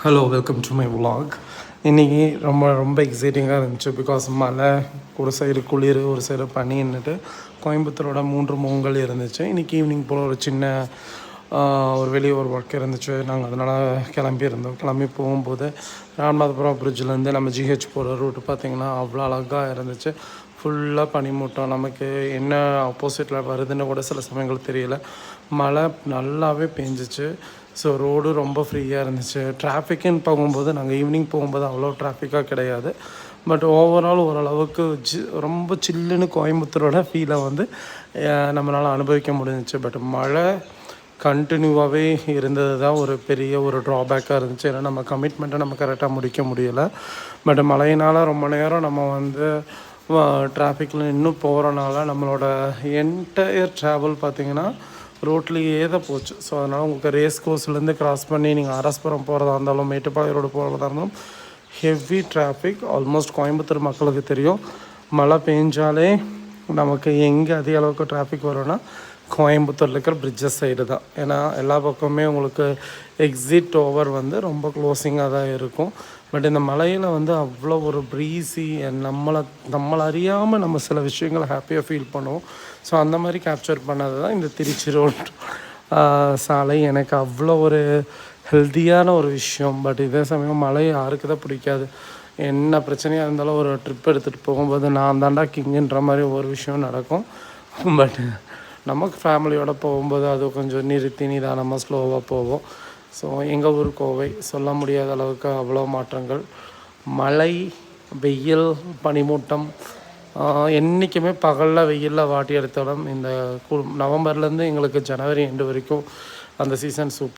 Hello welcome to my vlog. இன்றைக்கி ரொம்ப எக்ஸைட்டிங்காக இருந்துச்சு. பிகாஸ் மழை, ஒரு சைடு குளிர், ஒரு சைடு பனின்னுட்டு கோயம்புத்தூரோட 3 முகங்கள் இருந்துச்சு. இன்றைக்கி ஈவினிங் போல் ஒரு சின்ன ஒரு வெளியே ஒரு ஒர்க் இருந்துச்சு. நாங்கள் அதனால் கிளம்பி போகும்போது ராமநாதபுரம் பிரிட்ஜிலேருந்து நம்ம ஜிஹெச் போகிற ரூட்டு பார்த்திங்கன்னா அவ்வளோ அழகாக இருந்துச்சு. ஃபுல்லாக பனிமூட்டம், நமக்கு என்ன ஆப்போசிட்டில் வருதுன்னு கூட சில சமயங்கள் தெரியல. மழை நல்லாவே பெஞ்சிச்சு. ஸோ ரோடு ரொம்ப ஃப்ரீயாக இருந்துச்சு. டிராஃபிக்குன்னு போகும்போது நாங்கள் ஈவினிங் போகும்போது அவ்வளோ டிராஃபிக்காக கிடையாது. பட் ஓவரால் ஓரளவுக்கு ரொம்ப சில்லுன்னு கோயம்புத்தூரோட ஃபீலை நம்மளால் அனுபவிக்க முடிஞ்சிச்சு. பட் மழை கண்டினியூவாகவே இருந்தது தான் ஒரு பெரிய ஒரு ட்ராபேக்காக இருந்துச்சு. ஏன்னா நம்ம கமிட்மெண்ட்டை நம்ம கரெக்டாக முடிக்க முடியலை. பட் மழையினால் ரொம்ப நேரம் நம்ம டிராஃபிக்கில் இன்னும் போகிறனால நம்மளோட என்டையர் ட்ராவல் பார்த்திங்கன்னா ரோட்லேயே தான் போச்சு. ஸோ அதனால் உங்களுக்கு ரேஸ் கோர்ஸ்லேருந்து கிராஸ் பண்ணி நீங்கள் அரஸ்புரம் போகிறதா இருந்தாலும், மேட்டுப்பாளையம் ரோடு போகிறதா இருந்தாலும் ஹெவி டிராஃபிக். ஆல்மோஸ்ட் கோயம்புத்தூர் மக்களுக்கு தெரியும், மழை பெஞ்சாலே நமக்கு எங்கே அதிக அளவுக்கு டிராஃபிக் வரும்னா கோயம்புத்தூரில் இருக்கிற பிரிட்ஜஸ் சைடு தான். ஏன்னா எல்லா பக்கமுமே உங்களுக்கு எக்ஸிட் ஓவர் ரொம்ப க்ளோசிங்காக தான் இருக்கும். பட் இந்த மலையில் அவ்வளோ ஒரு ப்ரீஸி நம்மளை அறியாமல் நம்ம சில விஷயங்களை ஹாப்பியாக ஃபீல் பண்ணுவோம். ஸோ அந்த மாதிரி கேப்சர் பண்ணது தான் இந்த திருச்சி ரோட் சாலை. எனக்கு அவ்வளோ ஒரு ஹெல்த்தியான ஒரு விஷயம். பட் இதே சமயம் மழை யாருக்கு தான் பிடிக்காது. என்ன பிரச்சனையாக இருந்தாலும் ஒரு ட்ரிப் எடுத்துகிட்டு போகும்போது நான் தாண்டா கிங்குன்ற மாதிரி ஒரு விஷயம் நடக்கும். பட் நமக்கு ஃபேமிலியோடு போகும்போது அது கொஞ்சம் நிதானமாக ஸ்லோவாக போவோம். ஸோ எங்கள் ஊர் கோவை சொல்ல முடியாத அளவுக்கு அவ்வளோ மாற்றங்கள். மழை, வெயில், பனிமூட்டம், என்றைக்குமே பகலில் வெயிலில் வாட்டி எடுத்தாலும் இந்த நவம்பர்லேருந்து எங்களுக்கு ஜனவரி எண்டு வரைக்கும் அந்த சீசன் சூப்பர்.